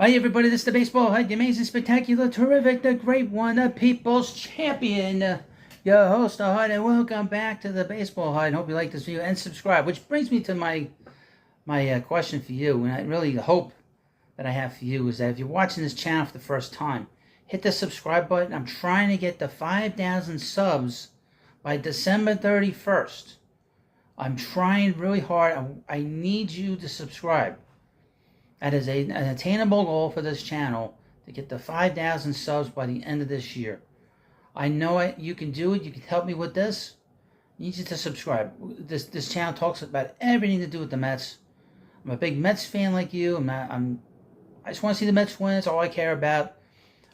Hi everybody, this is the baseball head, the amazing, spectacular, terrific, the great one, the people's champion, your host, the Hut, and welcome back to the baseball hut. Hope you like this video and subscribe. Which brings me to my question for you, and I really hope that I have for you is that if you're watching this channel for the first time, hit the subscribe button. I'm trying to get the 5,000 subs by December 31st. I'm trying really hard. I need you to subscribe. That is an attainable goal for this channel, to get the 5,000 subs by the end of this year. I know you can do it. You can help me with this. I need you to subscribe. This channel talks about everything to do with the Mets. I'm a big Mets fan like you. I just want to see the Mets win. That's all I care about.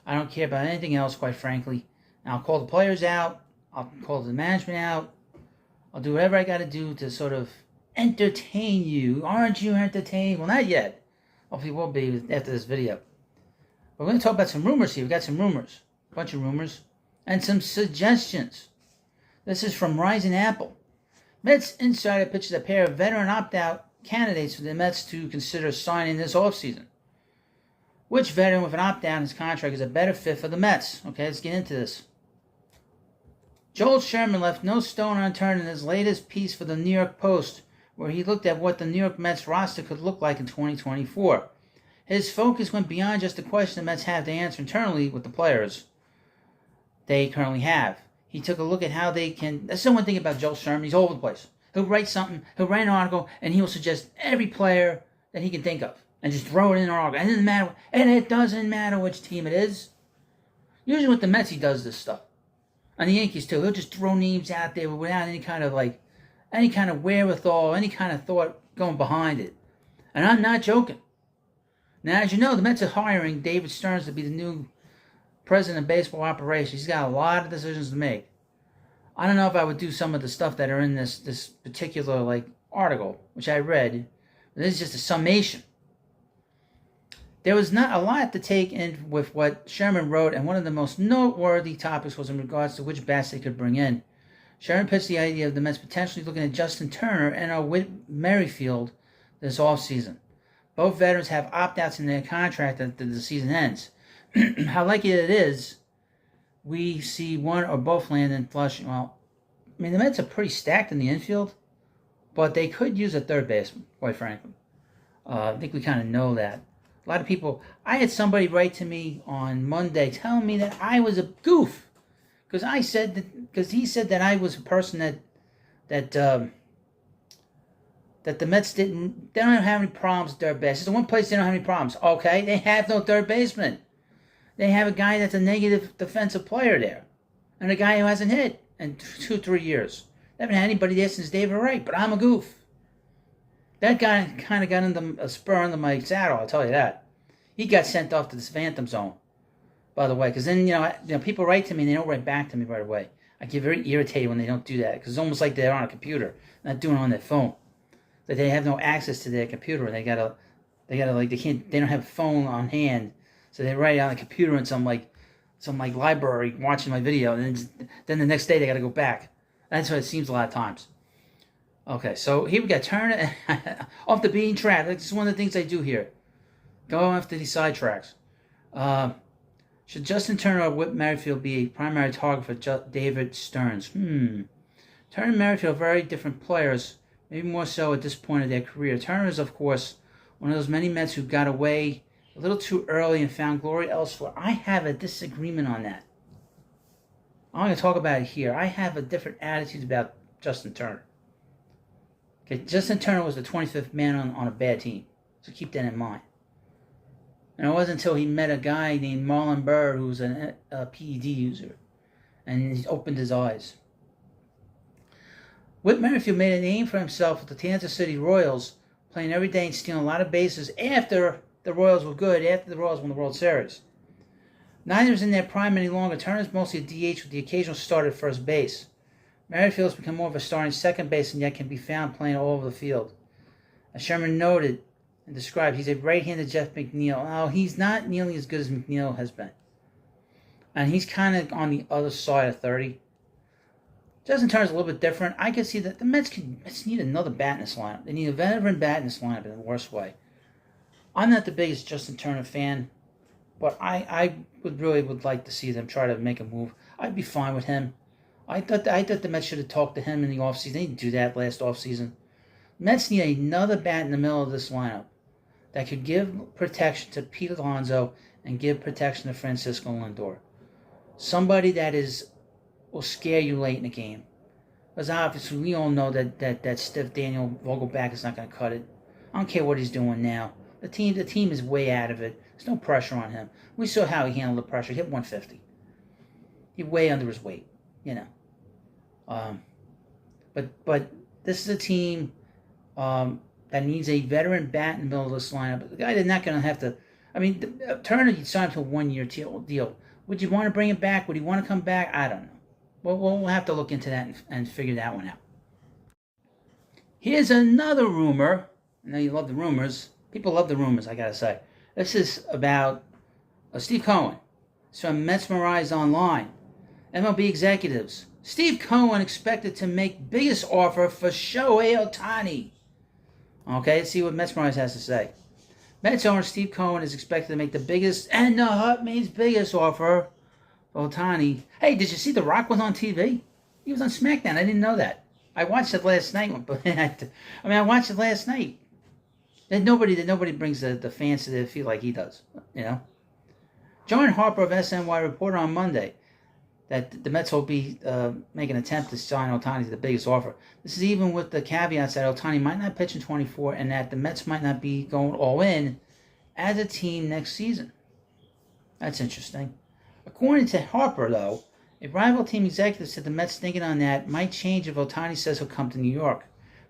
I don't care about anything else, quite frankly. And I'll call the players out. I'll call the management out. I'll do whatever I got to do to sort of entertain you. Aren't you entertained? Well, not yet. Hopefully will be after this video. We're going to talk about some rumors here. We've got some rumors. A bunch of rumors. And some suggestions. This is from Rising Apple. Mets Insider pitches a pair of veteran opt-out candidates for the Mets to consider signing this offseason. Which veteran with an opt-out in his contract is a better fit for the Mets? Okay, let's get into this. Joel Sherman left no stone unturned in his latest piece for the New York Post, where he looked at what the New York Mets roster could look like in 2024. His focus went beyond just the question the Mets have to answer internally with the players they currently have. He took a look at how they can... That's the one thing about Joel Sherman. He's all over the place. He'll write something, he'll write an article, and he will suggest every player that he can think of and just throw it in an article. And it doesn't matter which team it is. Usually with the Mets, he does this stuff. And the Yankees, too. He'll just throw names out there without any kind of wherewithal, any kind of thought going behind it. And I'm not joking. Now, as you know, the Mets are hiring David Stearns to be the new president of baseball operations. He's got a lot of decisions to make. I don't know if I would do some of the stuff that are in this particular article, which I read. This is just a summation. There was not a lot to take in with what Sherman wrote, and one of the most noteworthy topics was in regards to which bats they could bring in. Sherman pitched the idea of the Mets potentially looking at Justin Turner and Whit Merrifield this offseason. Both veterans have opt-outs in their contract after the season ends. How likely it is we see one or both land in Flushing? Well, I mean, the Mets are pretty stacked in the infield, but they could use a third baseman, quite frankly. I think we kind of know that. A lot of people... I had somebody write to me on Monday telling me that I was a goof. Because he said that I was a person that the Mets they don't have any problems with third base. It's the one place they don't have any problems. Okay, they have no third baseman. They have a guy that's a negative defensive player there, and a guy who hasn't hit in 2-3 years. They haven't had anybody there since David Wright. But I'm a goof. That guy kind of got a spur under my saddle. I'll tell you that. He got sent off to this phantom zone. By the way, because then, people write to me and they don't write back to me right away. I get very irritated when they don't do that, because it's almost like they're on a computer, not doing it on their phone. That they have no access to their computer. They don't have a phone on hand, so they write it on the computer in some library watching my video, and then the next day they got to go back. That's what it seems a lot of times. Okay, so here we got Turner off the beaten track. This is one of the things I do here. Go after these sidetracks. Should Justin Turner or Whit Merrifield be a primary target for David Stearns? Turner and Merrifield are very different players, maybe more so at this point of their career. Turner is, of course, one of those many Mets who got away a little too early and found glory elsewhere. I have a disagreement on that. I'm going to talk about it here. I have a different attitude about Justin Turner. Okay, Justin Turner was the 25th man on a bad team, so keep that in mind. And it wasn't until he met a guy named Marlon Burr, who was a PED user, and he opened his eyes. Whit Merrifield made a name for himself with the Kansas City Royals, playing every day and stealing a lot of bases after the Royals were good, after the Royals won the World Series. Neither is in their prime any longer. Turner's mostly a DH with the occasional start at first base. Merrifield's become more of a starting second base and yet can be found playing all over the field. As Sherman noted and described, he's a right-handed Jeff McNeil. Oh, he's not nearly as good as McNeil has been. And he's kind of on the other side of 30. Justin Turner's a little bit different. I can see that the Mets need another bat in this lineup. They need a veteran bat in this lineup in the worst way. I'm not the biggest Justin Turner fan, but I would like to see them try to make a move. I'd be fine with him. I thought the Mets should have talked to him in the offseason. They didn't do that last offseason. Mets need another bat in the middle of this lineup that could give protection to Pete Alonso and give protection to Francisco Lindor. Somebody that will scare you late in the game. Because obviously we all know that stiff Daniel Vogelback is not going to cut it. I don't care what he's doing now. The team is way out of it. There's no pressure on him. We saw how he handled the pressure. He hit 150. He's way under his weight, you know. But this is a team that needs a veteran bat in the middle of this lineup. The guy that's not going to have to. I mean, Turner, you signed to a 1-year deal. Would you want to bring him back? Would he want to come back? I don't know. We'll have to look into that and figure that one out. Here's another rumor. I know you love the rumors. People love the rumors, I gotta say. This is about Steve Cohen. It's from Mesmerized Online. MLB executives. Steve Cohen expected to make biggest offer for Shohei Ohtani. Okay, let's see what Mesmerized has to say. Mets owner Steve Cohen is expected to make the biggest, and the hut means biggest offer for Ohtani. Hey, did you see The Rock was on TV? He was on SmackDown. I didn't know that. I watched it last night. I watched it last night. Nobody brings the fans to their feet like he does, you know. John Harper of SNY reported on Monday that the Mets will be making an attempt to sign Ohtani to the biggest offer. This is even with the caveats that Ohtani might not pitch in 24 and that the Mets might not be going all in as a team next season. That's interesting. According to Harper, though, a rival team executive said the Mets thinking on that might change if Ohtani says he'll come to New York.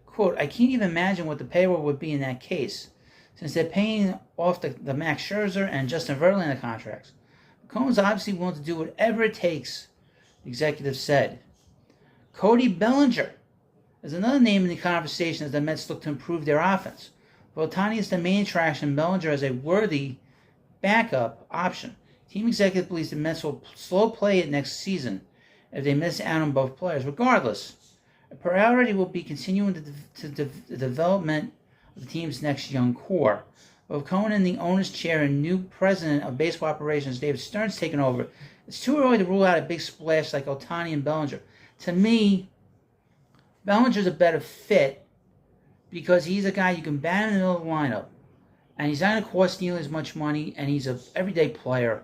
Quote, I can't even imagine what the payroll would be in that case, since they're paying off the Max Scherzer and Justin Verlander contracts. Cohen's obviously willing to do whatever it takes, the executive said. Cody Bellinger is another name in the conversation as the Mets look to improve their offense. If Ohtani is the main attraction, Bellinger is a worthy backup option. Team executive believes the Mets will slow play it next season if they miss out on both players. Regardless, a priority will be continuing the development of the team's next young core. With Cohen in the owner's chair and new president of baseball operations, David Stern's taken over, it's too early to rule out a big splash like Ohtani and Bellinger. To me, Bellinger's a better fit because he's a guy you can bat in the middle of the lineup, and he's not going to cost nearly as much money, and he's an everyday player.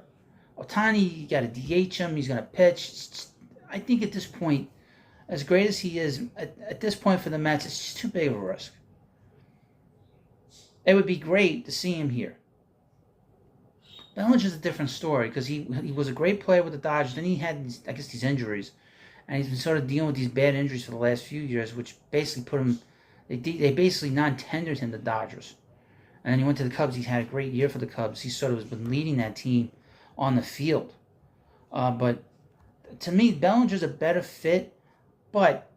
Ohtani, you got to DH him, he's going to pitch. I think at this point, as great as he is, at this point for the Mets, it's just too big of a risk. It would be great to see him here. Bellinger's a different story because he was a great player with the Dodgers. Then he had, these injuries. And he's been sort of dealing with these bad injuries for the last few years, which basically put him, they basically non-tendered him to the Dodgers. And then he went to the Cubs. He had a great year for the Cubs. He sort of has been leading that team on the field. But to me, Bellinger's a better fit. But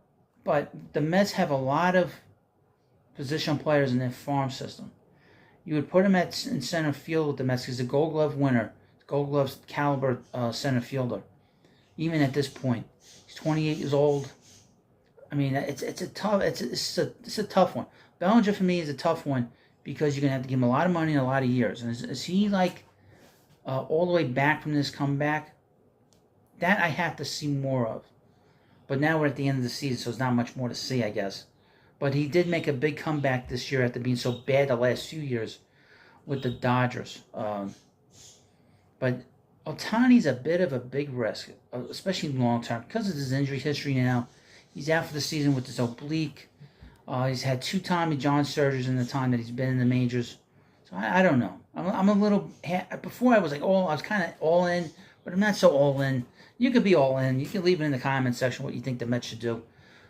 the Mets have a lot of position players in their farm system. You would put him in center field with the Mets. He's a Gold Glove winner, Gold Glove caliber center fielder. Even at this point, he's 28 years old. I mean, it's a tough one. Bellinger for me is a tough one because you're gonna have to give him a lot of money in a lot of years. And is he like all the way back from this comeback? That I have to see more of. But now we're at the end of the season, so there's not much more to see, I guess. But he did make a big comeback this year after being so bad the last few years with the Dodgers. But Ohtani's a bit of a big risk, especially long term, because of his injury history now. He's out for the season with his oblique. He's had 2 Tommy John surgeries in the time that he's been in the majors. So I don't know. I'm a little... Before I was kind of all in, but I'm not so all in. You could be all in. You can leave it in the comment section what you think the Mets should do.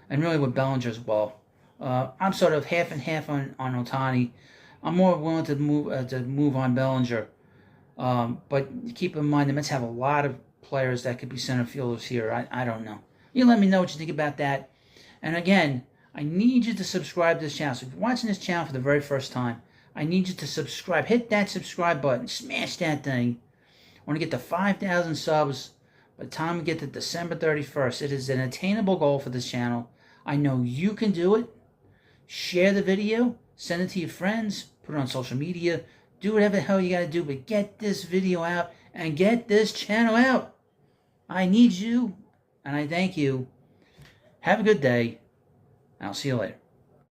And really with Bellinger as well. I'm sort of half and half on Ohtani. I'm more willing to move on Bellinger. But keep in mind, the Mets have a lot of players that could be center fielders here. I don't know. You let me know what you think about that. And again, I need you to subscribe to this channel. So if you're watching this channel for the very first time, I need you to subscribe. Hit that subscribe button. Smash that thing. I want to get to 5,000 subs by the time we get to December 31st. It is an attainable goal for this channel. I know you can do it. Share the video. Send it to your friends. Put it on social media. Do whatever the hell you gotta do, but get this video out and get this channel out. I need you, and I thank you. Have a good day, and I'll see you later.